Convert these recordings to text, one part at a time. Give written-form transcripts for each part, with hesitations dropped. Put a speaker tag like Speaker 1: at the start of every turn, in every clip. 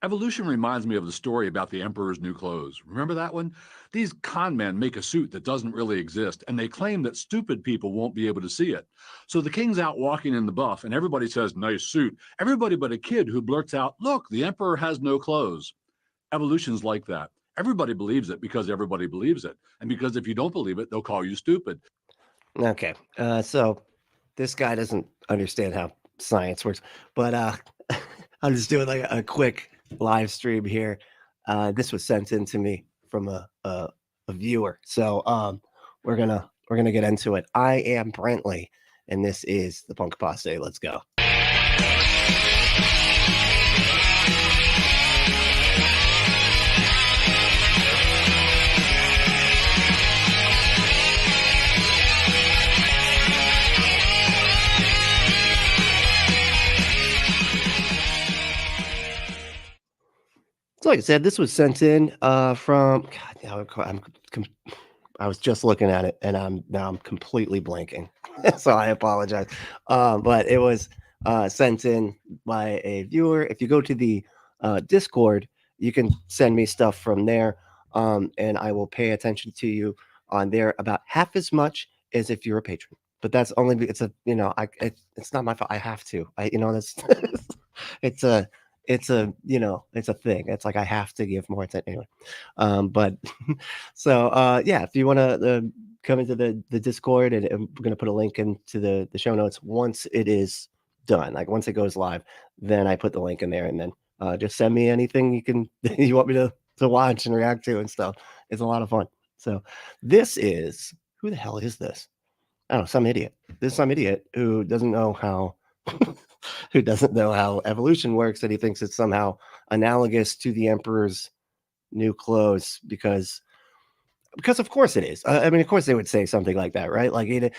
Speaker 1: Evolution reminds me of the story about the emperor's new clothes. Remember that one? These con men make a suit that doesn't really exist, and they claim that stupid people won't be able to see it. So the king's out walking in the buff, and everybody says, "Nice suit." Everybody but a kid who blurts out, "Look, the emperor has no clothes." Evolution's like that. Everybody believes it because everybody believes it. And because if you don't believe it, they'll call you stupid.
Speaker 2: Okay. So this guy doesn't understand how science works, but I'm just doing like a quick live stream here. This was sent in to me from a viewer. So we're gonna get into it. I am Brentley, and this is the Punk Paste. Let's go. So like I said, this was sent in from God. Now I was just looking at it, and I'm completely blanking, so I apologize. But it was sent in by a viewer. If you go to the Discord, you can send me stuff from there, and I will pay attention to you on there about half as much as if you're a patron. But that's only it's a it's not my fault. I have to. That's it's a it's a thing. It's like I have to give more attention anyway. But so yeah, if you want to come into the Discord, and we're going to put a link into the show notes once it is done. Like once it goes live, then I put the link in there, and then just send me anything you want me to watch and react to and stuff. It's a lot of fun. So this is who the hell is this? I don't know, some idiot. This is some idiot who doesn't know how who doesn't know how evolution works, and he thinks it's somehow analogous to the emperor's new clothes because of course it is. I mean, of course they would say something like that, right? Like,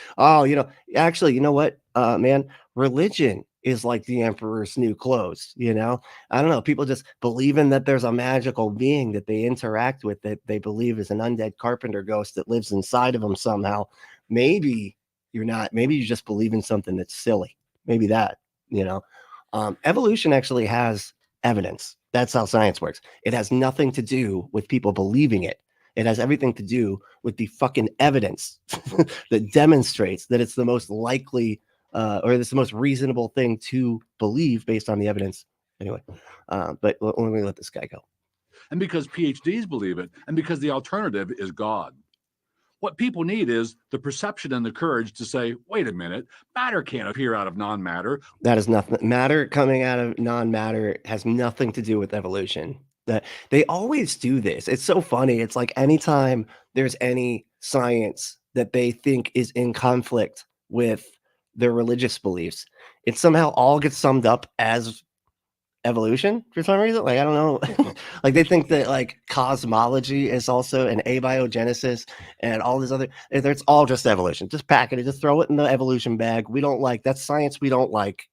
Speaker 2: actually, you know what, man, religion is like the emperor's new clothes. I don't know. People just believing that there's a magical being that they interact with that they believe is an undead carpenter ghost that lives inside of them somehow. Maybe you're not. Maybe you just believe in something that's silly. Maybe that. Evolution actually has evidence. That's how science works. It has nothing to do with people believing it. It has everything to do with the fucking evidence that demonstrates that it's the most likely or it's the most reasonable thing to believe based on the evidence. Anyway, but let me let this guy go.
Speaker 1: And because PhDs believe it, and because the alternative is God. What people need is the perception and the courage to say, wait a minute, matter can't appear out of non-matter.
Speaker 2: That is nothing. Matter coming out of non-matter has nothing to do with evolution. That they always do this. It's so funny. It's like anytime there's any science that they think is in conflict with their religious beliefs, it somehow all gets summed up as evolution for some reason. Like, I don't know. Like they think that like cosmology is also an abiogenesis and all this other, it's all just evolution. Just pack it, just throw it in the evolution bag. We don't like that's science. We don't like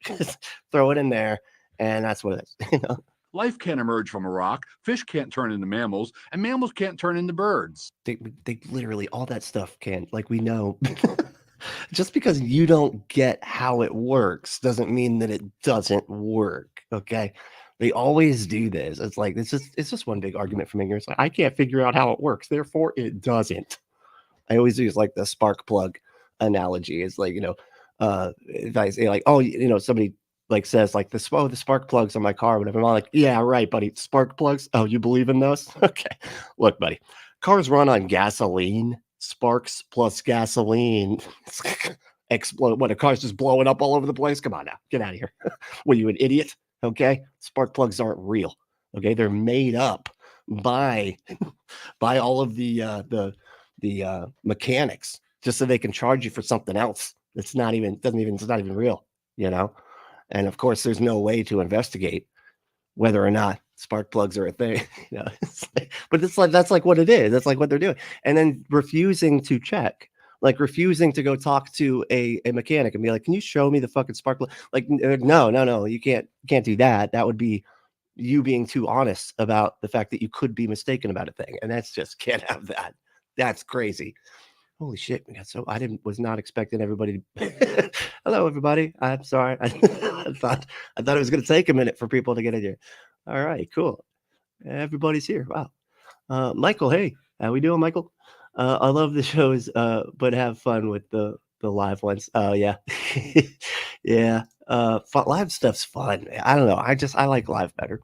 Speaker 2: throw it in there. And that's what it is.
Speaker 1: Life can't emerge from a rock, fish can't turn into mammals, and mammals can't turn into birds.
Speaker 2: They literally all that stuff can, like, we know. Just because you don't get how it works doesn't mean that it doesn't work. Okay. They always do this. It's like it's just one big argument from ignorance. Like, I can't figure out how it works, therefore it doesn't. I always use like the spark plug analogy. It's like, if I say like, oh, somebody like says like the spark plugs on my car, whatever. I'm all like, yeah, right, buddy. Spark plugs. Oh, you believe in those? Okay. Look, buddy, cars run on gasoline. Sparks plus gasoline explode. What, a car's just blowing up all over the place? Come on now, get out of here. What, are you an idiot? Okay, spark plugs aren't real. Okay, they're made up by all of the mechanics just so they can charge you for something else that's not even real. And of course, there's no way to investigate whether or not spark plugs are a thing. But it's like that's like what it is. That's like what they're doing, and then refusing to check, like refusing to go talk to a mechanic and be like, "Can you show me the fucking spark plug?" Like, no, you can't do that. That would be you being too honest about the fact that you could be mistaken about a thing, and that's just can't have that. That's crazy. Holy shit, we got so I was not expecting everybody to hello everybody. I'm sorry. I thought it was going to take a minute for people to get in here. All right, cool. Everybody's here. Wow. Michael, hey, how we doing, Michael? I love the shows, but have fun with the live ones. Oh yeah, yeah. Live stuff's fun. I don't know. I like live better,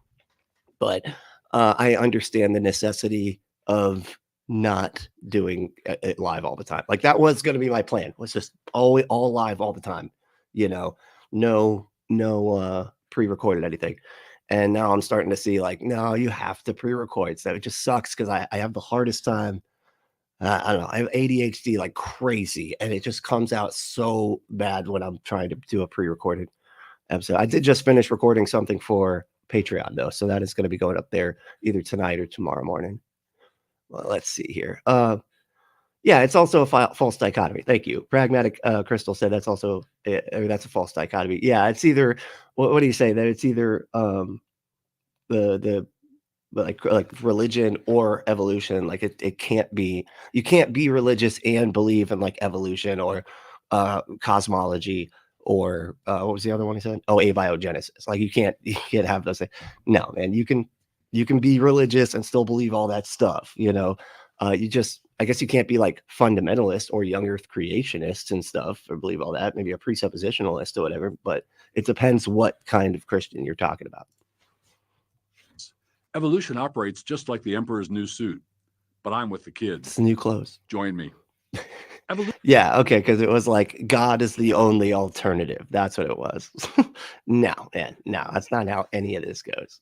Speaker 2: but I understand the necessity of not doing it live all the time. Like that was going to be my plan. Was just all live all the time. You know, no pre-recorded anything. And now I'm starting to see like, no, you have to pre-record. So it just sucks because I have the hardest time. I don't know. I have ADHD like crazy, and it just comes out so bad when I'm trying to do a pre-recorded episode. I did just finish recording something for Patreon though, so that is going to be going up there either tonight or tomorrow morning. Well, let's see here. Yeah, it's also a false dichotomy. Thank you. Pragmatic Crystal said that's also that's a false dichotomy. Yeah, it's either what do you say that it's either the like religion or evolution. Like it can't be, you can't be religious and believe in like evolution or cosmology or what was the other one he said? Oh, abiogenesis. Like you can't have those things. No, man, you can be religious and still believe all that stuff, you know. I guess you can't be like fundamentalist or young earth creationist and stuff or believe all that, maybe a presuppositionalist or whatever, but it depends what kind of Christian you're talking about.
Speaker 1: Evolution operates just like the emperor's new suit, but I'm with the kids.
Speaker 2: It's the new clothes.
Speaker 1: Join me.
Speaker 2: Yeah, okay, because it was like God is the only alternative. That's what it was. No, man, no, that's not how any of this goes.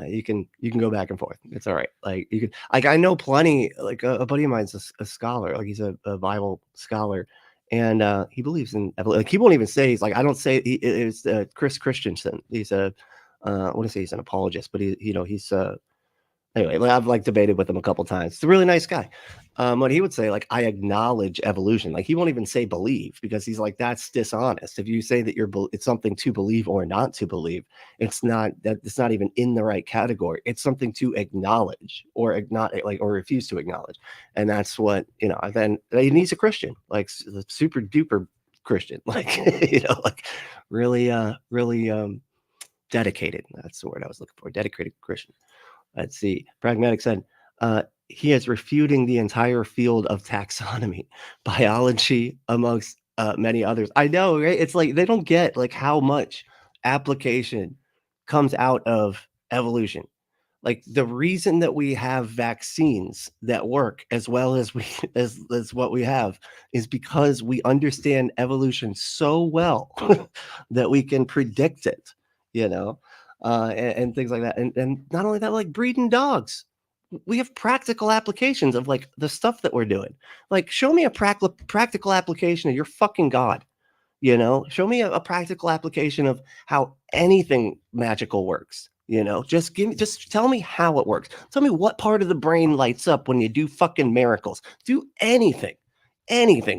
Speaker 2: You can go back and forth. It's all right. Like you can, like I know plenty. Like a buddy of mine's a scholar. Like he's a Bible scholar, and he believes in like he won't even say he's like I don't say it's Chris Christensen. He's a I want to say he's an apologist, but he's anyway, I've like debated with him a couple times. It's a really nice guy. What he would say, like, I acknowledge evolution. Like he won't even say believe because he's like, that's dishonest. If you say that it's something to believe or not to believe, it's not even in the right category. It's something to acknowledge or or refuse to acknowledge. And that's what, then he's a Christian, like super duper Christian, like, like really, dedicated. That's the word I was looking for. Dedicated Christian. Let's see. Pragmatic said, he is refuting the entire field of taxonomy, biology, amongst many others. I know, right? It's like they don't get like how much application comes out of evolution. Like the reason that we have vaccines that work as well as we as what we have is because we understand evolution so well that we can predict it, and things like that. And not only that, like breeding dogs, we have practical applications of like the stuff that we're doing. Like, show me a practical application of your fucking God. Show me a practical application of how anything magical works. Just tell me how it works. Tell me what part of the brain lights up when you do fucking miracles. Do anything.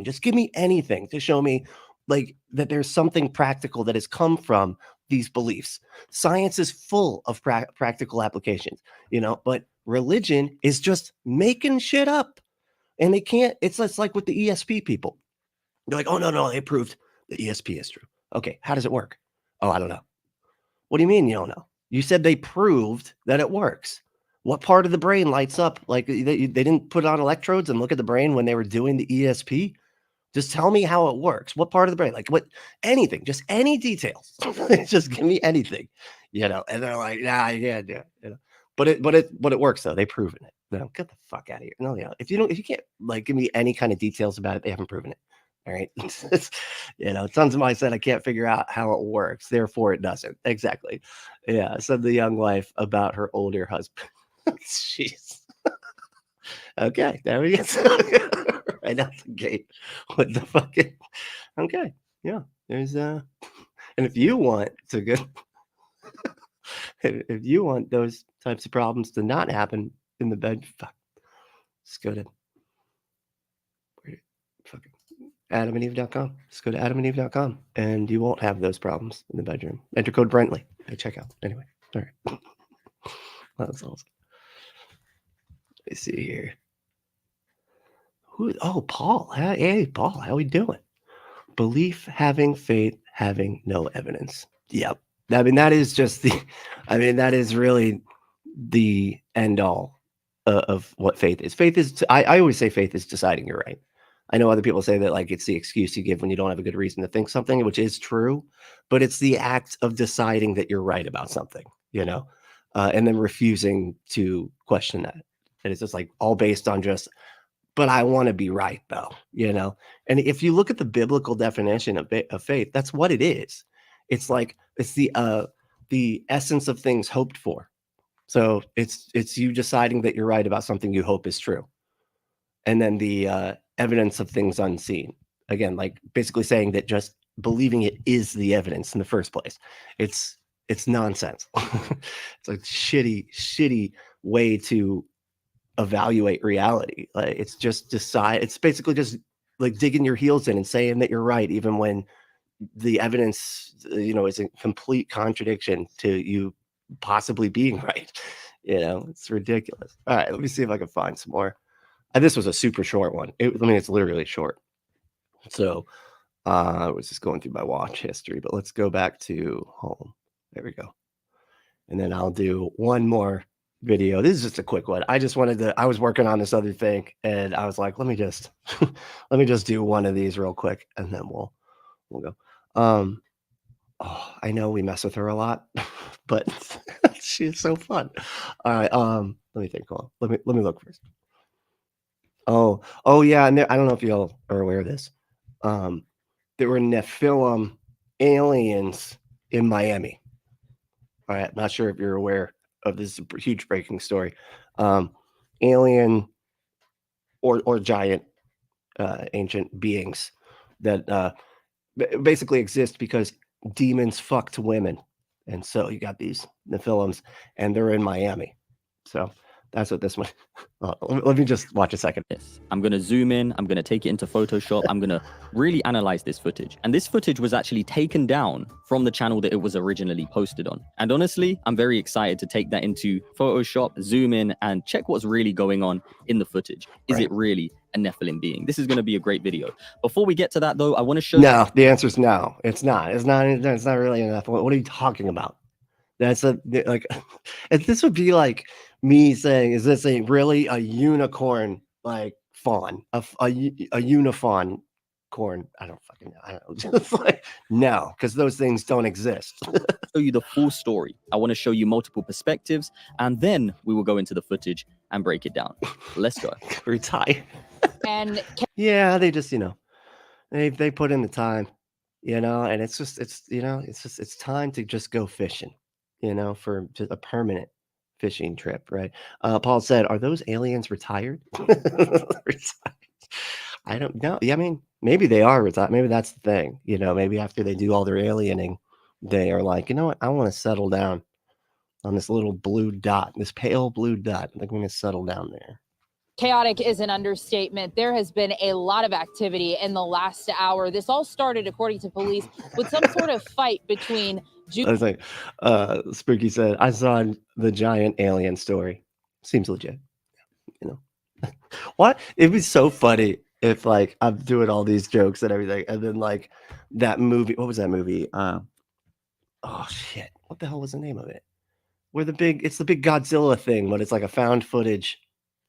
Speaker 2: Just give me anything to show me like that there's something practical that has come from these beliefs. Science is full of practical applications, but religion is just making shit up. And they can't, it's like with the ESP people. They're like, oh, no, they proved the ESP is true. Okay, how does it work? Oh, I don't know. What do you mean you don't know? You said they proved that it works. What part of the brain lights up? Like they didn't put on electrodes and look at the brain when they were doing the ESP? Just tell me how it works. What part of the brain? Like what? Anything. Just any details. Just give me anything. And they're like, nah, yeah, do it. But it works though. They've proven it. No, get the fuck out of here. No, if you can't like give me any kind of details about it, they haven't proven it. All right. Tons of mine said I can't figure out how it works, therefore it doesn't. Exactly. Yeah. Said the young wife about her older husband. Jeez. Okay, there we go. Right out the gate. What the fucking okay. Yeah. There's and if you want to go if you want those types of problems to not happen in the bed, fuck. Just go to fucking AdamandEve.com. Just go to AdamandEve.com and you won't have those problems in the bedroom. Enter code Brentley at checkout. Anyway, all right. That's awesome. Let me see here. Paul. Hey, Paul, how we doing? Belief, having faith, having no evidence. Yep. I mean, that is just that is really the end all of what faith is. Faith is, I always say faith is deciding you're right. I know other people say that like it's the excuse you give when you don't have a good reason to think something, which is true, but it's the act of deciding that you're right about something, and then refusing to question that. And it's just like all based on just, but I want to be right though, And if you look at the biblical definition of faith, that's what it is. It's like, it's the essence of things hoped for. So it's you deciding that you're right about something you hope is true. And then the evidence of things unseen. Again, like basically saying that just believing it is the evidence in the first place. It's nonsense. It's a shitty way to evaluate reality. Like it's just it's basically just like digging your heels in and saying that you're right, even when the evidence, is a complete contradiction to you possibly being right. It's ridiculous. All right, let me see if I can find some more. This was a super short one. It's literally short. So I was just going through my watch history, but let's go back to home. There we go. And then I'll do one more video. This is just a quick one. I was working on this other thing and I was like, let me just do one of these real quick and then we'll go. I know we mess with her a lot, but she's so fun. All right. Let me think. Hold on. Let me look first. Oh yeah, and I don't know if y'all are aware of this. There were Nephilim aliens in Miami. All right, not sure if you're aware of this huge breaking story. Alien or giant ancient beings that basically exist because demons fucked women, and so you got these Nephilims, and they're in Miami. So that's what this one. Let me just watch a second.
Speaker 3: Yes, I'm going to zoom in. I'm going to take it into Photoshop. I'm going to really analyze this footage. And this footage was actually taken down from the channel that it was originally posted on. And honestly, I'm very excited to take that into Photoshop, zoom in, and check what's really going on in the footage. Is it really a Nephilim being? This is going to be a great video. Before we get to that, though, I want to show.
Speaker 2: No, the answer is no. It's not. It's not really enough. What are you talking about? That's like, and this would be like me saying, is this really a unicorn like fawn, a unifawn corn? I don't fucking know. I don't know. Just like, no, because those things don't exist.
Speaker 3: Show you the full story. I want to show you multiple perspectives, and then we will go into the footage and break it down. Let's go.
Speaker 2: Retire.
Speaker 4: And
Speaker 2: yeah, they just, they put in the time, and it's time to just go fishing. For just a permanent fishing trip, right? Paul said, are those aliens retired? I don't know. Yeah, I mean, maybe they are retired. Maybe that's the thing. Maybe after they do all their aliening, they are like, you know what? I want to settle down on this little blue dot, this pale blue dot. I think I'm going to settle down there.
Speaker 4: chaotic is an understatement. There has been a lot of activity in the last hour. This all started, according to police, with some sort of fight between
Speaker 2: I was like, Spooky said, I saw the giant alien story. Seems legit. What? It'd be so funny if like I'm doing all these jokes and everything, and then like that movie. What was that movie? Oh shit! What the hell was the name of it? It's the big Godzilla thing, but it's like a found footage.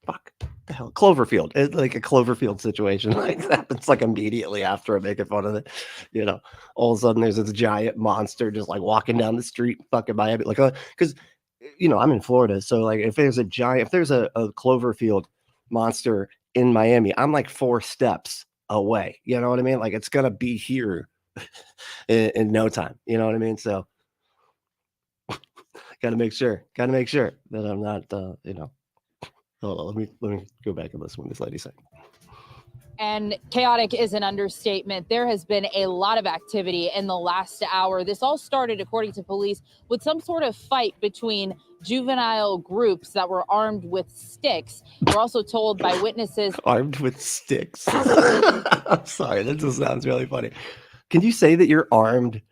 Speaker 2: Fuck the hell, Cloverfield. It's like a Cloverfield situation like that. It's like immediately after I'm making fun of it, all of a sudden there's this giant monster just like walking down the street, fucking Miami, like because I'm in Florida, so like if there's a Cloverfield monster in Miami, I'm like 4 steps away. You know what I mean? Like it's gonna be here in no time. You know what I mean? So gotta make sure that I'm not Hold on, let me go back and listen to what this lady said.
Speaker 4: And chaotic is an understatement. There has been a lot of activity in the last hour. This all started, according to police, with some sort of fight between juvenile groups that were armed with sticks. We're also told by witnesses.
Speaker 2: Armed with sticks. I'm sorry, that just sounds really funny. Can you say that you're armed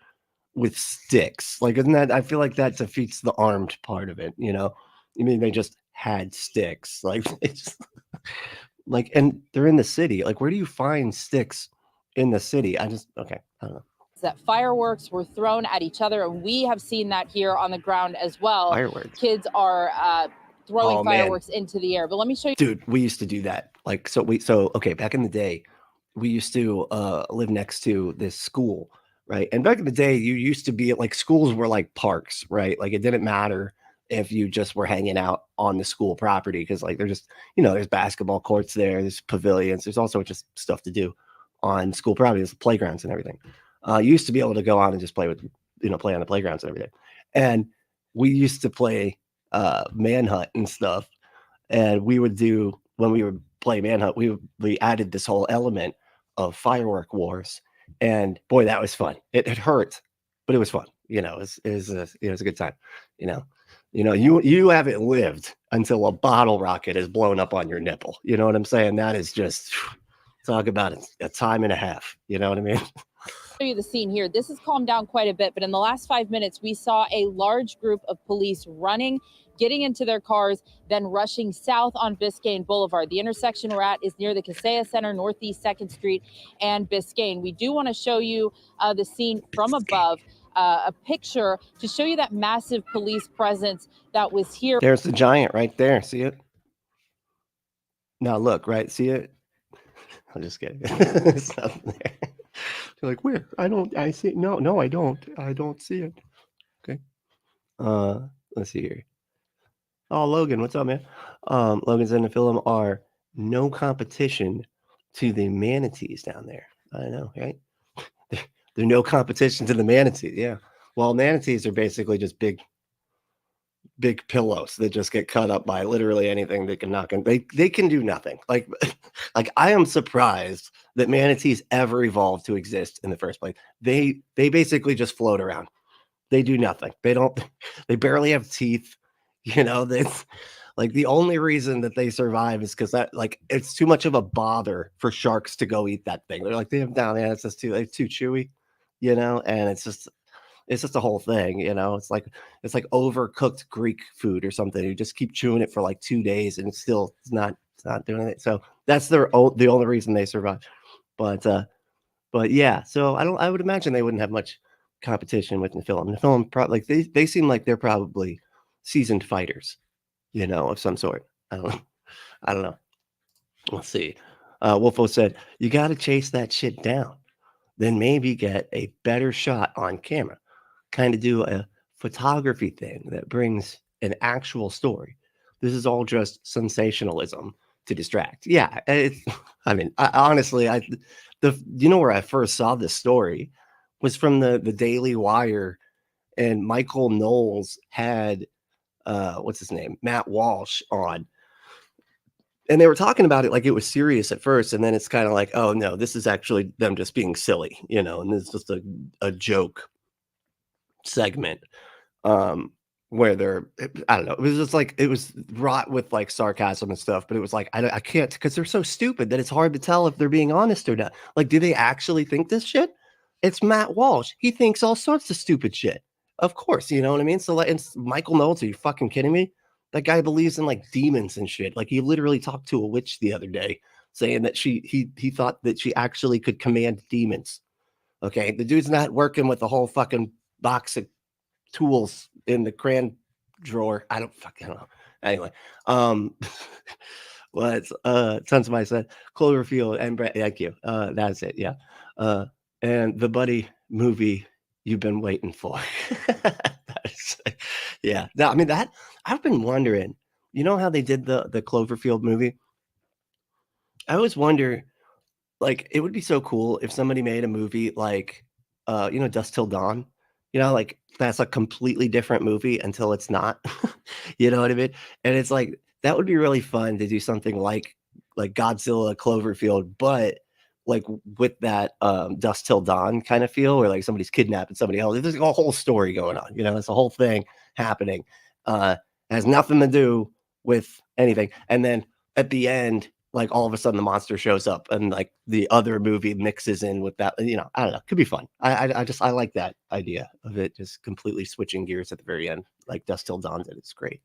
Speaker 2: with sticks? Like, isn't that? I feel like that defeats the armed part of it. I mean, they just had sticks, like it's like, and they're in the city. Like, where do you find sticks in the city? I don't know.
Speaker 4: that fireworks were thrown at each other. And we have seen that here on the ground as well.
Speaker 2: Fireworks.
Speaker 4: Kids are throwing
Speaker 2: Oh, man.
Speaker 4: fireworks into the air. But let me show you.
Speaker 2: Dude, we used to do that. Like, okay, back in the day, we used to live next to this school, right? And back in the day, you used to be like, schools were like parks, right? Like, it didn't matter if you just were hanging out on the school property, because like, they're just, there's basketball courts there, there's pavilions, there's all sorts of stuff to do on school property, there's playgrounds and everything. You used to be able to go on and just play with, play on the playgrounds and everything. And we used to play manhunt and stuff. And we would do, when we would play manhunt, we added this whole element of firework wars. And boy, that was fun. It hurt, but it was fun. It was a good time. You haven't lived until a bottle rocket is blown up on your nipple. You know what I'm saying? That is just, talk about a time and a half. You know what I mean?
Speaker 4: Show you the scene here. This has calmed down quite a bit, but in the last 5 minutes, we saw a large group of police running, getting into their cars, then rushing south on Biscayne Boulevard. The intersection we're at is near the Kaseya Center, Northeast 2nd Street and Biscayne. We do want to show you the scene from above, a picture to show you that massive police presence that was here.
Speaker 2: There's the giant right there. See it? Now look, right? See it? I'm just kidding. It's not there. They're like, where? I see it. No, I don't. I don't see it. Okay. Let's see here. Oh, Logan, what's up, man? Logan's in the film are no competition to the manatees down there. I know, right? They're no competition to the manatees. Yeah. Well, manatees are basically just big pillows that just get cut up by literally anything they can knock in. They can do nothing. Like I am surprised that manatees ever evolved to exist in the first place. They basically just float around. They do nothing. They barely have teeth. That's like the only reason that they survive is because that, like, it's too much of a bother for sharks to go eat that thing. They're like, it's just too chewy, and it's just a whole thing, it's like overcooked Greek food or something. You just keep chewing it for like 2 days and it's not doing it. So that's the only reason they survive. But yeah, so I would imagine they wouldn't have much competition with the film. The film probably, like, they seem like they're probably seasoned fighters, of some sort. I don't know. Let's see. Wolfo said, you got to chase that shit down, then maybe get a better shot on camera. Kind of do a photography thing that brings an actual story. This is all just sensationalism to distract. Yeah, honestly, where I first saw this story was from the Daily Wire, and Michael Knowles had what's his name, Matt Walsh on, and they were talking about it like it was serious at first, and then it's kind of like, oh no, this is actually them just being silly, and it's just a joke segment where I don't know, it was just like, it was wrought with like sarcasm and stuff, but it was like, I can't, because they're so stupid that it's hard to tell if they're being honest or not. Like, do they actually think this shit? It's Matt Walsh. He thinks all sorts of stupid shit. Of course, you know what I mean? So, like, it's Michael Knowles. Are you fucking kidding me? That guy believes in like demons and shit. Like, he literally talked to a witch the other day saying that he thought that she actually could command demons. Okay, the dude's not working with the whole fucking box of tools in the crayon drawer. I don't fucking know. Anyway, what Sunsmite said, Cloverfield and Brett. Thank you. That's it. Yeah. And the Buddy movie you've been waiting for. Yeah. No, I mean, that I've been wondering, how they did the Cloverfield movie? I always wonder, like, it would be so cool if somebody made a movie like, Dusk Till Dawn. Like, that's a completely different movie until it's not. You know what I mean? And it's like, that would be really fun to do something like Godzilla Cloverfield, but like with that Dusk Till Dawn kind of feel, where like somebody's kidnapping somebody else. There's a whole story going on. It's a whole thing happening. It has nothing to do with anything. And then at the end, like, all of a sudden the monster shows up and like the other movie mixes in with that. I don't know. Could be fun. I like that idea of it just completely switching gears at the very end, like Dusk Till Dawn did. It's great.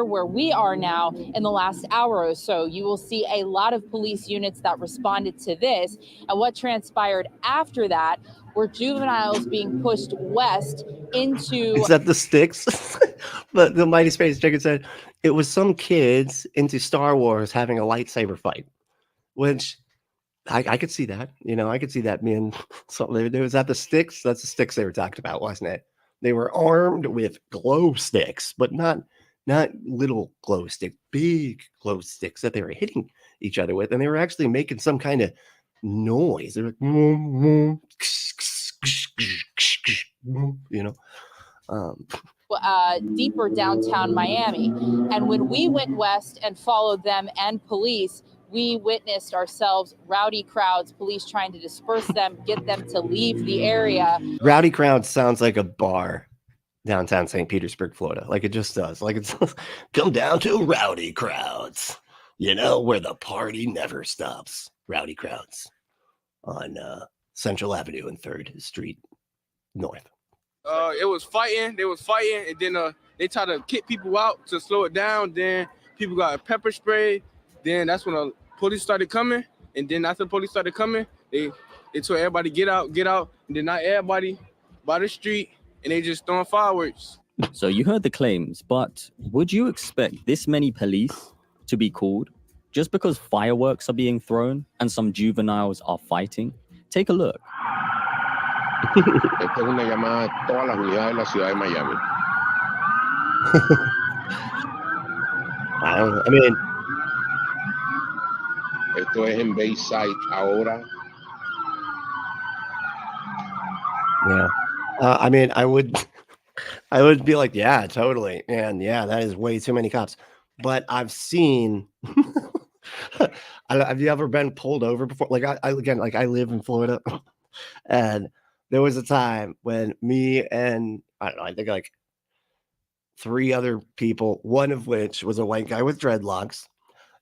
Speaker 4: where we are now in the last hour or so. You will see a lot of police units that responded to this. And what transpired after that were juveniles being pushed west into...
Speaker 2: Is that the sticks? But the Mighty Space Chicken said it was some kids into Star Wars having a lightsaber fight, which I could see that. You know, I could see that being something. Was that the sticks? That's the sticks they were talking about, wasn't it? They were armed with glow sticks, but not little glow sticks, big glow sticks that they were hitting each other with, and they were actually making some kind of noise. They were like, you know.
Speaker 4: Deeper downtown Miami. And when we went west and followed them and police, we witnessed ourselves rowdy crowds, police trying to disperse them, get them to leave the area.
Speaker 2: Rowdy crowd sounds like a bar downtown St. Petersburg, Florida. Like it just does. Like it's come down to rowdy crowds, you know, where the party never stops. Rowdy crowds on Central Avenue and 3rd Street North.
Speaker 5: It was fighting. They was fighting, and then they tried to kick people out to slow it down. Then people got pepper spray. Then that's when the police started coming. And then after the police started coming, they told everybody get out. And then not everybody by the street, and they just throwing fireworks.
Speaker 3: So you heard the claims, but would you expect this many police to be called just because fireworks are being thrown and some juveniles are fighting? Take a look.
Speaker 6: Esta es una llamada a todas las unidades de la ciudad de Miami.
Speaker 2: I mean,
Speaker 6: Esto es en Bayside ahora.
Speaker 2: yeah. I mean, I would be like, yeah, totally. And yeah, that is way too many cops. But I've seen, have you ever been pulled over before? Like I live in Florida, and there was a time when me and I don't know, I think like 3 other people, one of which was a white guy with dreadlocks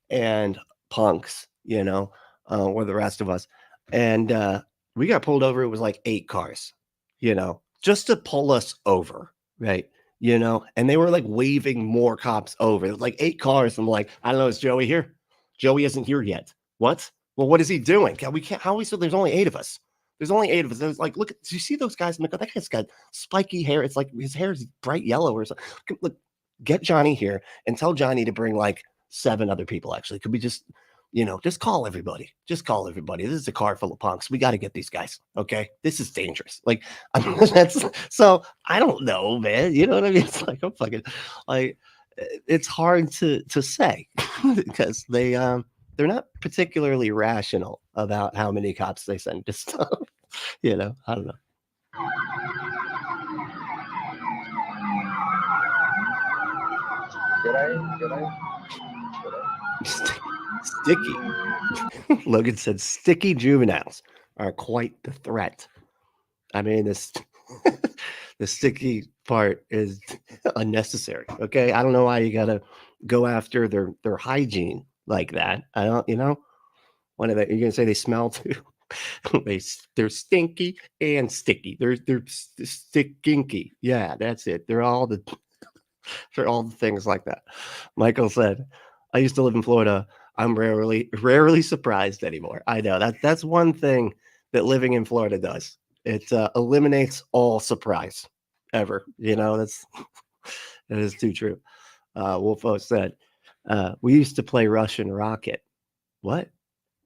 Speaker 2: and punks, you know, were the rest of us. And we got pulled over. It was like 8 cars, you know, just to pull us over, right? You know, and they were like waving more cops over. It was like 8 cars. I'm like, I don't know, is Joey here? Joey isn't here yet. What? Well, what is he doing? We can't, how are we so there's only 8 of us? There's only 8 of us. There's like, look, do you see those guys? That guy's got spiky hair. It's like his hair is bright yellow or something. Look, get Johnny here and tell Johnny to bring like 7 other people. Actually, could we just, you know, just call everybody. Just call everybody. This is a car full of punks. We got to get these guys. Okay, this is dangerous. Like, I mean, that's so. I don't know, man. You know what I mean? It's like I'm fucking like. It's hard to say because they're not particularly rational about how many cops they send to stuff. You know, I don't know. Sticky. Logan said sticky juveniles are quite the threat. I mean, this the sticky part is unnecessary. Okay. I don't know why you gotta go after their hygiene like that. I don't, you know, what are they? You're gonna say they smell too? They're stinky and sticky. They're stinky. Yeah, that's it. They're all the things like that. Michael said, I used to live in Florida. I'm rarely surprised anymore. I know that's one thing that living in Florida does. It eliminates all surprise ever. You know, that is too true. Wolfo said, we used to play Russian rocket. What?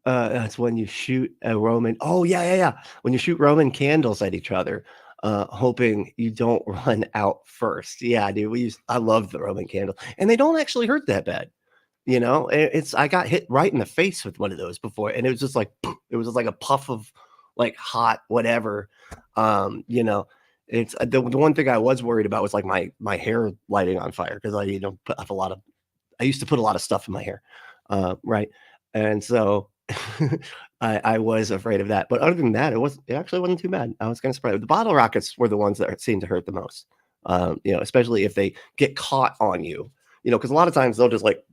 Speaker 2: That's when you shoot a Roman. Oh, yeah. When you shoot Roman candles at each other, hoping you don't run out first. Yeah, dude. I love the Roman candle, and they don't actually hurt that bad. You know, I got hit right in the face with one of those before, and it was just like a puff of like hot whatever. You know, it's the one thing I was worried about was like my hair lighting on fire because I used to put a lot of stuff in my hair, right? And so I was afraid of that. But other than that, it actually wasn't too bad. I was kind of surprised. The bottle rockets were the ones that seemed to hurt the most. You know, especially if they get caught on you. You know, because a lot of times they'll just like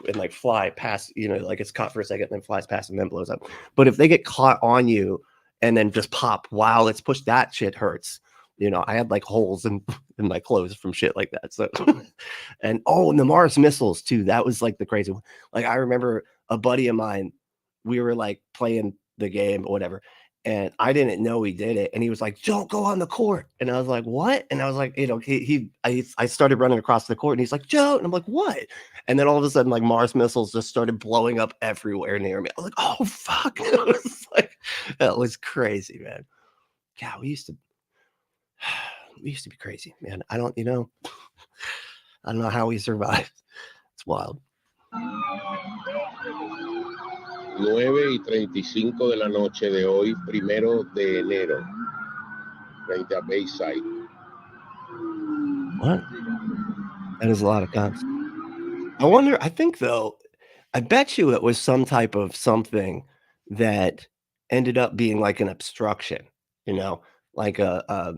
Speaker 2: and like fly past, you know, like it's caught for a second and then flies past and then blows up. But if they get caught on you and then just pop while it's pushed, that shit hurts. You know, I had like holes in my clothes from shit like that. So, and the Mars missiles too. That was like the crazy one. Like I remember a buddy of mine, we were like playing the game or whatever, and I didn't know he did it, and he was like, "Don't go on the court," and I was like, "What?" And I was like, you know, I started running across the court, and he's like, "Joe," and I'm like, "What?" And then all of a sudden, like Mars missiles just started blowing up everywhere near me. I was like, "Oh fuck!" It was like, that was crazy, man. God, we used to be crazy, man. I don't know how we survived. It's wild.
Speaker 6: 9:35 de la noche de hoy, 1 de enero, frente a Bayside.
Speaker 2: What? That is a lot of cops. I wonder, I think though, I bet you it was some type of something that ended up being like an obstruction, you know, like I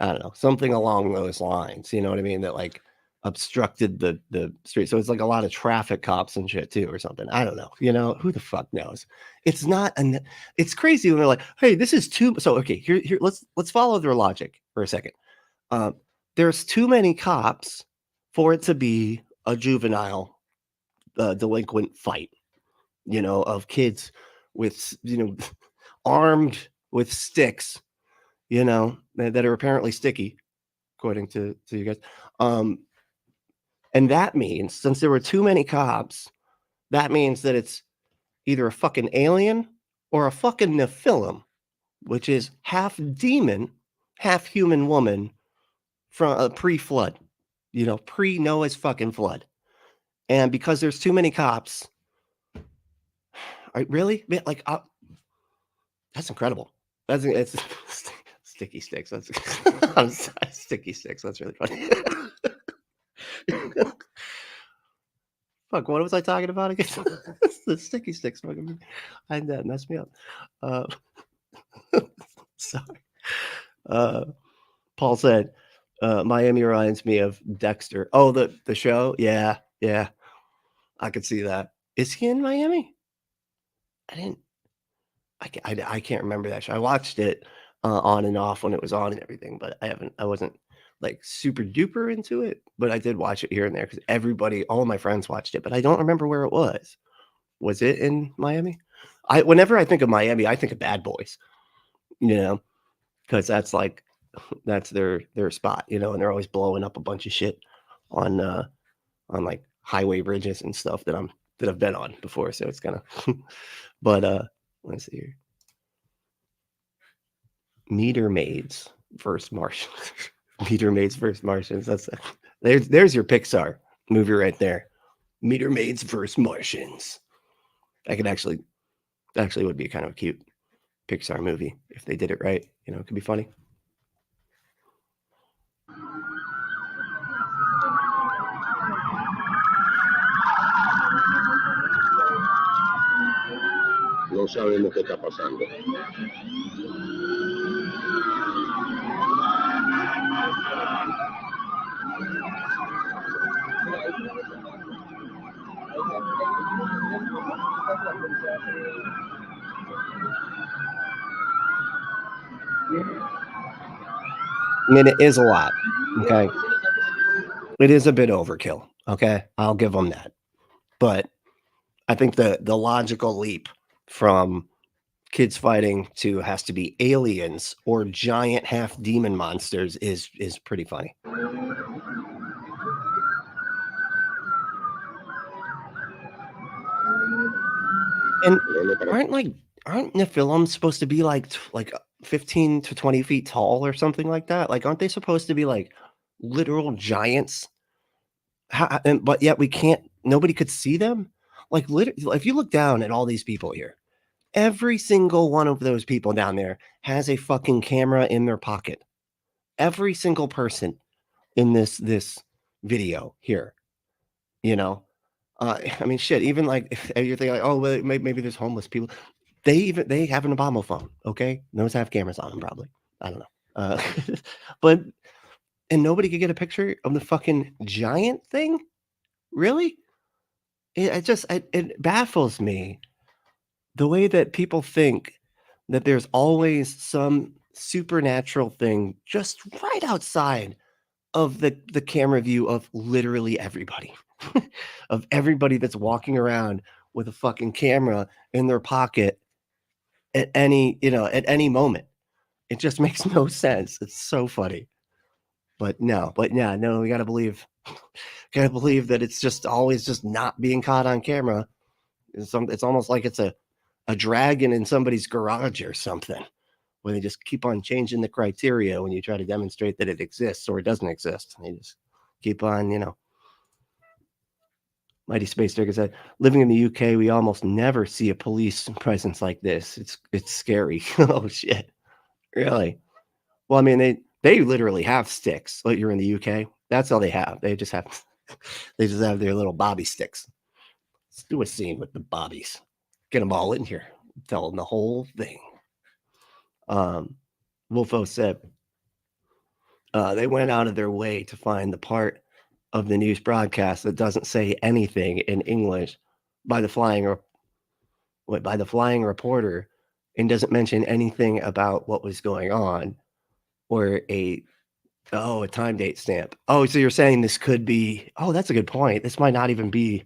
Speaker 2: don't know, something along those lines. You know what I mean? That like obstructed the street. So it's like a lot of traffic cops and shit too, or something. I don't know. You know, who the fuck knows? It's not it's crazy when they're like, hey, this is too. So okay, here let's follow their logic for a second. There's too many cops for it to be a juvenile delinquent fight, you know, of kids with, you know, armed with sticks, you know, that are apparently sticky, according to you guys. And that means, since there were too many cops, that means that it's either a fucking alien or a fucking Nephilim, which is half demon, half human woman from pre-flood, you know, pre-Noah's fucking flood. And because there's too many cops, really? Like, that's incredible. It's sticky sticks. That's I'm sorry, sticky sticks. That's really funny. Fuck, what was I talking about again? The sticky sticks. Fucking, that messed me up. Sorry. Paul said, Miami reminds me of Dexter. Oh, the show? Yeah. I could see that. Is he in Miami? I can't remember that show. I watched it on and off when it was on and everything, but I wasn't like super duper into it, but I did watch it here and there because all my friends watched it, but I don't remember where it was. Was it in Miami? Whenever I think of Miami, I think of Bad Boys, you know, because that's their spot, you know, and they're always blowing up a bunch of shit on like highway bridges and stuff that I've been on before. So it's kind of, but let's see here. Meter Maids versus Martians. Meter Maids versus Martians. There's your Pixar movie right there. Meter Maids versus Martians. That would be kind of a cute Pixar movie if they did it right. You know, it could be funny.
Speaker 6: No sabemos qué está pasando.
Speaker 2: I mean, it is a lot. Okay. It is a bit overkill. Okay. I'll give them that. But I think the logical leap from kids fighting to has to be aliens or giant half demon monsters is pretty funny. And aren't Nephilim supposed to be like 15 to 20 feet tall or something like that? Like, aren't they supposed to be like literal giants? But yet nobody could see them. Like, literally, if you look down at all these people here, every single one of those people down there has a fucking camera in their pocket. Every single person in this video here, you know. I mean, shit. Even like if you're thinking, like, oh, well, maybe there's homeless people. They have an Obama phone. Okay, those have cameras on them, probably. I don't know. But nobody could get a picture of the fucking giant thing. Really? It baffles me the way that people think that there's always some supernatural thing just right outside of the camera view of literally everybody, of everybody that's walking around with a fucking camera in their pocket at any, at any moment. It just makes no sense. It's so funny. But yeah, no, we gotta believe that it's just always just not being caught on camera. It's almost like it's a dragon in somebody's garage or something, where they just keep on changing the criteria when you try to demonstrate that it exists or it doesn't exist. They just keep on, Mighty Space Digger said, living in the UK, we almost never see a police presence like this. It's scary. Oh shit. Really? Well, I mean, they literally have sticks. Like, you're in the UK. That's all they have. They just have their little bobby sticks. Let's do a scene with the bobbies. Get them all in here. Tell them the whole thing. Wolfo said they went out of their way to find the part of the news broadcast that doesn't say anything in English by the flying reporter, and doesn't mention anything about what was going on, or a time date stamp. Oh, so you're saying this could be, that's a good point. This might not even be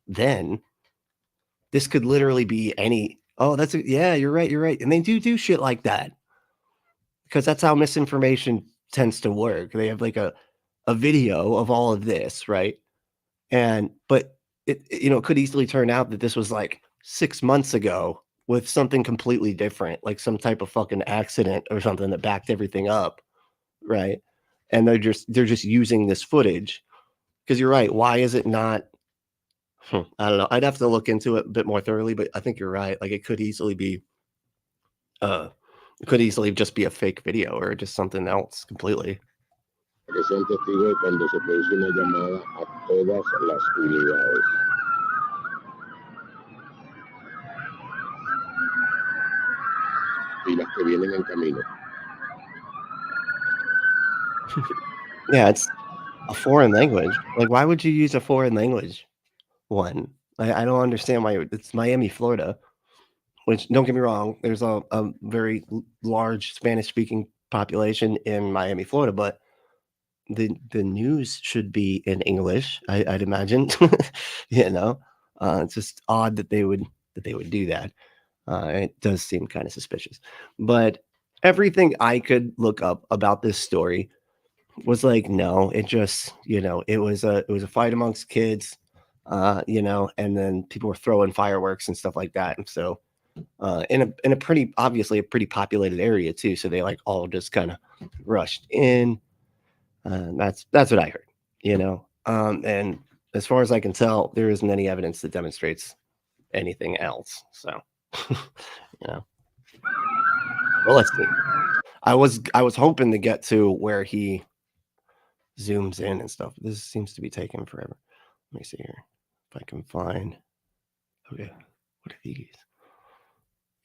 Speaker 2: then. This could literally be any, yeah, you're right. And they do shit like that, because that's how misinformation tends to work. They have like a video of all of this, right? But it could easily turn out that this was like 6 months ago with something completely different, like some type of fucking accident or something that backed everything up, right? And they're just using this footage, because you're right. Why is it not? I don't know. I'd have to look into it a bit more thoroughly, but I think you're right. Like, it could easily be, just be a fake video or just something else completely.
Speaker 6: Que sean testigos cuando se produce una llamada a todas las unidades. Y las que vienen en camino.
Speaker 2: Yeah, it's a foreign language. Like, why would you use a foreign language one? I don't understand why. It's Miami, Florida, which, don't get me wrong, there's a very large Spanish-speaking population in Miami, Florida, but the news should be in English, I'd imagine. It's just odd that they would do that. It does seem kind of suspicious, but everything I could look up about this story was like, no, it just, it was a fight amongst kids, and then people were throwing fireworks and stuff like that. And so, in a pretty, obviously a pretty populated area too. So they like all just kind of rushed in. That's what I heard, and as far as I can tell, there isn't any evidence that demonstrates anything else. So, well, let's see. I was hoping to get to where he zooms in and stuff. This seems to be taking forever. Let me see here if I can find. Okay, what are these?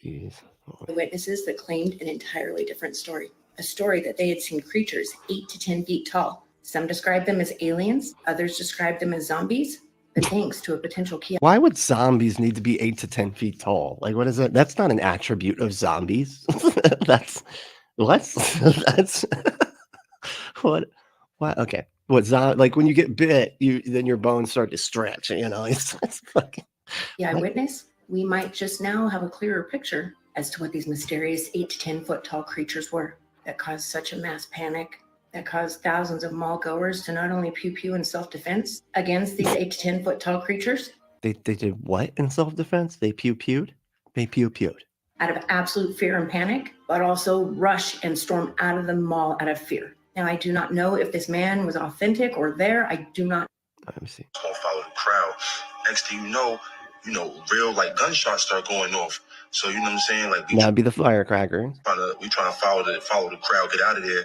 Speaker 7: The witnesses that claimed an entirely different story, a story that they had seen creatures 8 to 10 feet tall. Some described them as aliens, others described them as zombies, but thanks to a potential key.
Speaker 2: Why would zombies need to be 8 to 10 feet tall? Like, what is that? That's not an attribute of zombies. That's what? Okay. Like, when you get bit, then your bones start to stretch. It's fucking.
Speaker 7: The eyewitness, we might just now have a clearer picture as to what these mysterious 8 to 10 foot tall creatures were that caused such a mass panic, that caused thousands of mall goers to not only pew in self-defense against these 8 to 10 foot tall creatures.
Speaker 2: They did what in self-defense? They pew-pewed? They pew-pewed.
Speaker 7: Out of absolute fear and panic, but also rush and storm out of the mall out of fear. Now, I do not know if this man was authentic or there. I do not.
Speaker 2: Let me see.
Speaker 8: Gonna follow the crowd. Next thing you know, real like gunshots start going off. So you know what I'm saying? Like,
Speaker 2: that'd be the firecracker.
Speaker 8: We trying to follow the crowd, get out of there.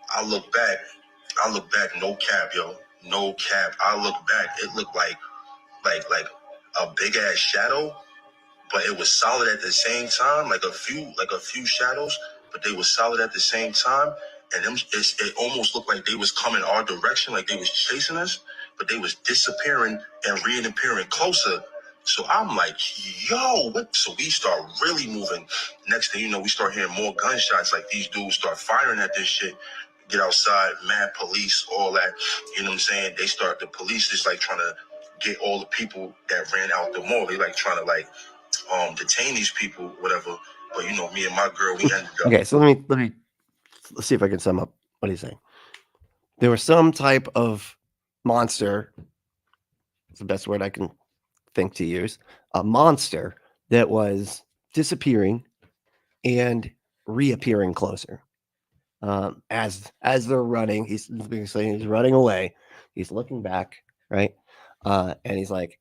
Speaker 8: I look back, no cap, yo. No cap. I look back, it looked like a big ass shadow, but it was solid at the same time, like a few shadows, but they were solid at the same time. And it almost looked like they was coming our direction, like they was chasing us, but they was disappearing and reappearing closer. So I'm like, yo, what? So we start really moving. Next thing you know, we start hearing more gunshots. Like these dudes start firing at this shit. Get outside, mad police, all that. You know what I'm saying? The police is like trying to get all the people that ran out the mall. They like trying to like detain these people, whatever. But you know, me and my girl, we ended up.
Speaker 2: Okay, so let's see if I can sum up what he's saying. There was some type of monster. It's the best word I can think to use. A monster that was disappearing and reappearing closer. As they're running, he's running away. He's looking back, right? And he's like,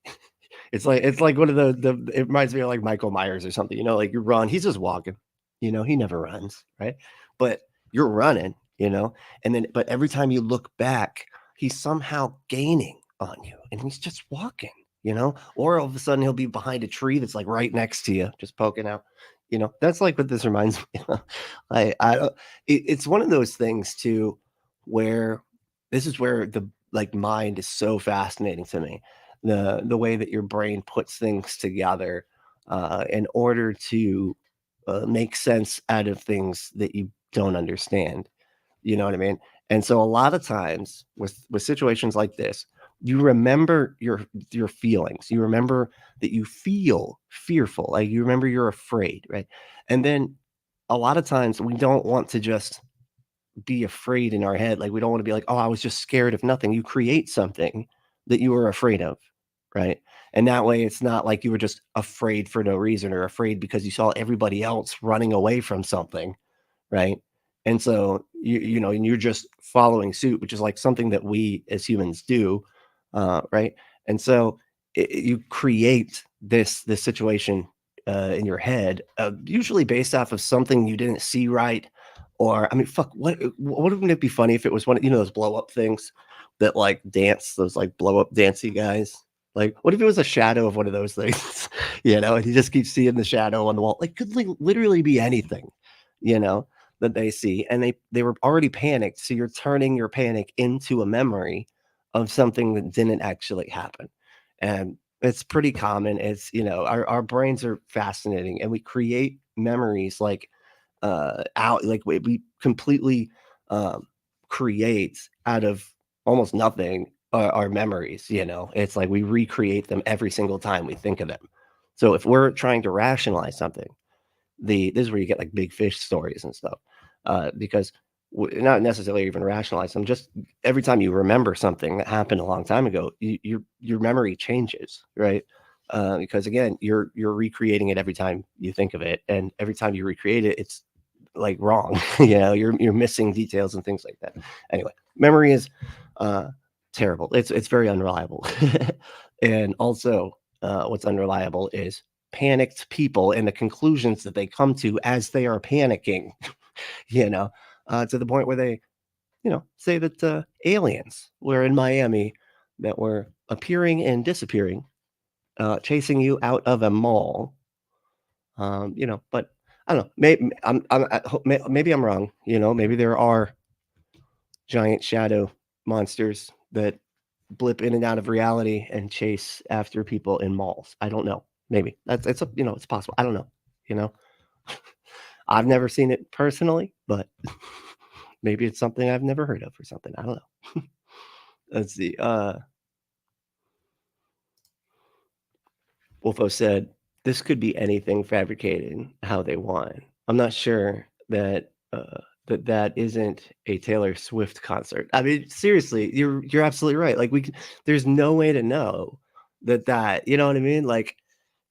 Speaker 2: it's like one of it reminds me of like Michael Myers or something, you know, like you run, he's just walking, you know, he never runs, right? But you're running, you know, but every time you look back, he's somehow gaining on you and he's just walking, you know, or all of a sudden he'll be behind a tree that's like right next to you, just poking out, you know. That's like what this reminds me of. It's one of those things too, where this is where the like mind is so fascinating to me. The way that your brain puts things together in order to make sense out of things that you don't understand. You know what I mean? And so a lot of times with situations like this, you remember your feelings. You remember that you feel fearful. Like you remember you're afraid, right? And then a lot of times we don't want to just be afraid in our head. Like we don't want to be like, oh, I was just scared of nothing. You create something that you were afraid of, right? And that way it's not like you were just afraid for no reason or afraid because you saw everybody else running away from something, right? And so you know, and you're just following suit, which is like something that we as humans do, right? And so you create this situation in your head, usually based off of something you didn't see right, or I mean, fuck, wouldn't it be funny if it was one of, you know, those blow up things that like dance, those like blow up dancey guys? Like, what if it was a shadow of one of those things, you know, and you just keep seeing the shadow on the wall? Like, could literally be anything, you know, that they see, and they were already panicked, so you're turning your panic into a memory of something that didn't actually happen. And it's pretty common. It's, you know, our brains are fascinating and we create memories like out, like we completely create out of almost nothing our memories, you know. It's like we recreate them every single time we think of them. So if we're trying to rationalize something, this is where you get like big fish stories and stuff, because not necessarily even rationalize them. Just every time you remember something that happened a long time ago, your memory changes, right? Because again, you're recreating it every time you think of it, and every time you recreate it, it's like wrong. You know, you're missing details and things like that. Anyway, memory is terrible. It's very unreliable, and also what's unreliable is panicked people and the conclusions that they come to as they are panicking. You know, to the point where they, you know, say that aliens were in Miami that were appearing and disappearing, chasing you out of a mall. You know, but I don't know. Maybe I'm wrong. You know, maybe there are giant shadow monsters that blip in and out of reality and chase after people in malls. I don't know. Maybe it's you know, it's possible. I don't know. You know, I've never seen it personally, but maybe it's something I've never heard of or something. I don't know. Let's see. Wolfo said, this could be anything fabricated how they want. I'm not sure that that isn't a Taylor Swift concert. I mean, seriously, you're absolutely right. Like there's no way to know that, you know what I mean? Like,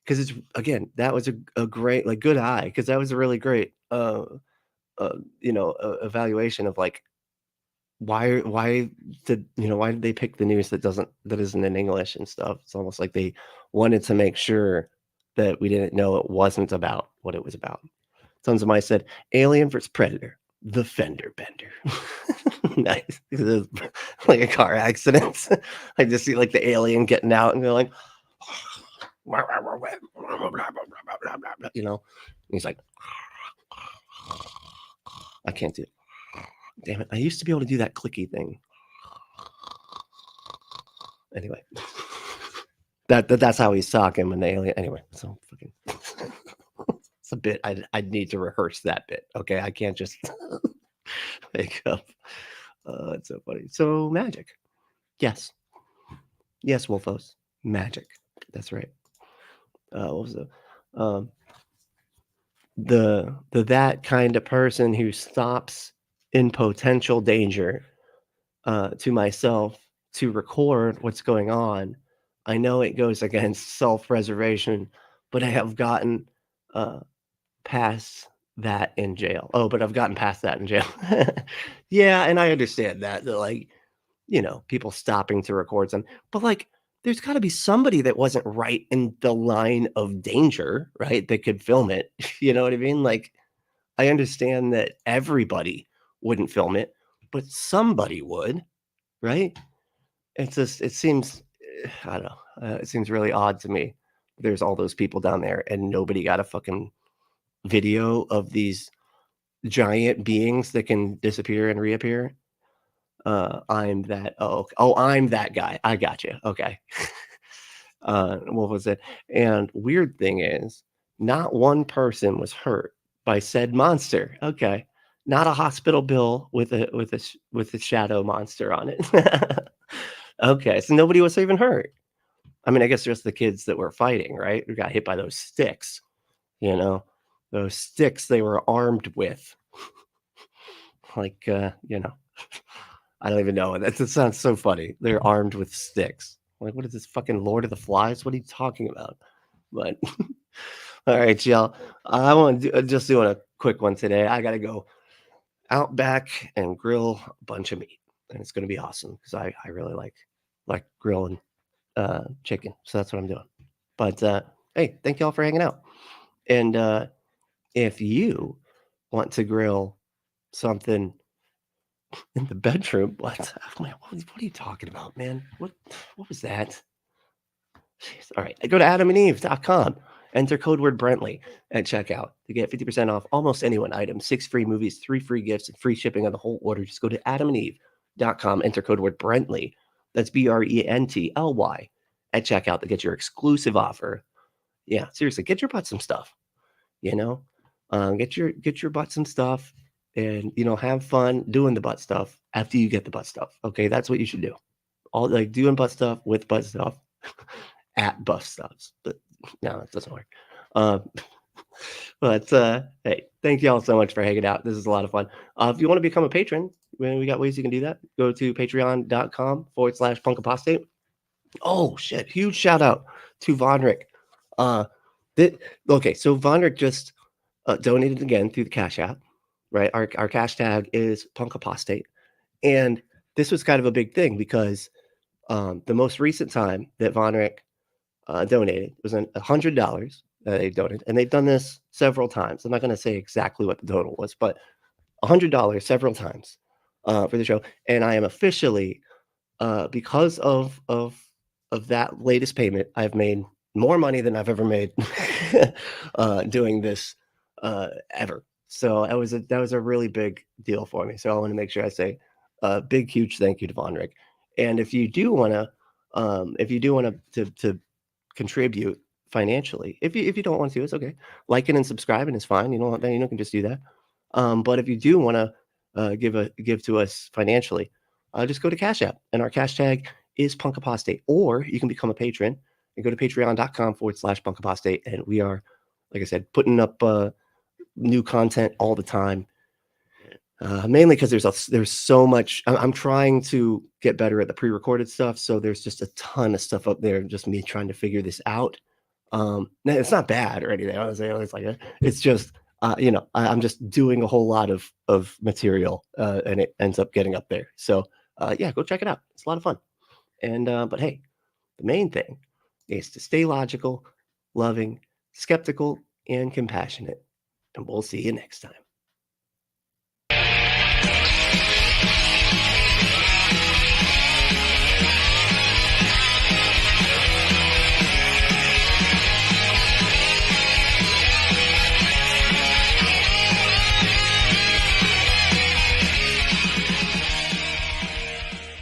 Speaker 2: because it's, again, that was a great, like, good eye, because that was a really great you know, evaluation of like why did, you know, why did they pick the news that isn't in English and stuff. It's almost like they wanted to make sure that we didn't know it wasn't about what it was about. Tons of Mice said Alien versus Predator, the fender bender. Nice. Like a car accident. I just see like the alien getting out and they're like, you know, and he's like, I can't do it. Damn it. I used to be able to do that clicky thing. Anyway. That's how he's talking when the alien. Anyway, so fucking. It's a bit. I'd need to rehearse that bit. Okay, I can't just make up. It's so funny. So magic. Yes, Wolfos. Magic. That's right. What was the that kind of person who stops in potential danger to myself to record what's going on. I know it goes against self-preservation, but I have gotten past that in jail. Oh, but I've gotten past that in jail. Yeah, and I understand that, like, people stopping to record something, but like, there's got to be somebody that wasn't right in the line of danger, right? That could film it. You know what I mean? Like, I understand that everybody wouldn't film it, but somebody would, right? It's just, it seems, I don't know. It seems really odd to me. There's all those people down there and nobody got a fucking video of these giant beings that can disappear and reappear. I'm that. Oh, I'm that guy. I got you. Okay. What was it? And weird thing is, not one person was hurt by said monster. Okay. Not a hospital bill with a shadow monster on it. Okay, so nobody was even hurt. I mean, I guess just the kids that were fighting, right? Who got hit by those sticks. Those sticks they were armed with. Like, I don't even know. That sounds so funny. They're armed with sticks. Like, what is this fucking Lord of the Flies? What are you talking about? But all right, y'all. I want to just doing a quick one today. I got to go out back and grill a bunch of meat, and it's going to be awesome because I really like grilling chicken. So that's what I'm doing. But hey, thank y'all for hanging out. And if you want to grill something in the bedroom, what are you talking about, man? What was that? Jeez. All right, go to adamandeve.com. Enter code word Brentley at checkout to get 50% off almost any one item, 6 free movies, 3 free gifts, and free shipping on the whole order. Just go to adamandeve.com. Enter code word Brentley. That's BRENTLY at checkout to get your exclusive offer. Yeah, seriously, get your butt some stuff. Get your butt some stuff, and have fun doing the butt stuff after you get the butt stuff. Okay, that's what you should do. All like doing butt stuff with butt stuff at buff stuffs. But no, it doesn't work. But hey, thank you all so much for hanging out. This is a lot of fun. If you want to become a patron, we got ways you can do that. Go to patreon.com/punkapostate. Oh shit! Huge shout out to Vonrick. Okay, so Vonrick just donated again through the Cash App, right? Our cash tag is punkapostate, and this was kind of a big thing because the most recent time that Vonrick donated was $100 that they donated, and they've done this several times. I'm not going to say exactly what the total was, but $100 several times for the show, and I am officially because of that latest payment, I've made more money than I've ever made doing this ever. So that was a really big deal for me. So I want to make sure I say a big, huge thank you to Vonrick. And if you do want to contribute financially, if you don't want to, it's okay. Liking and subscribing is fine. You can just do that. But if you do want to give to us financially, just go to Cash App, and our cash tag is punkapostate, or you can become a patron and go to patreon.com/punkapostate. And we are, like I said, putting up new content all the time. Mainly because there's so much. I'm trying to get better at the pre-recorded stuff, so there's just a ton of stuff up there. Just me trying to figure this out. It's not bad or anything. Honestly, it's just I'm just doing a whole lot of material, and it ends up getting up there. So yeah, go check it out. It's a lot of fun. And but hey, the main thing is to stay logical, loving, skeptical, and compassionate. And we'll see you next time.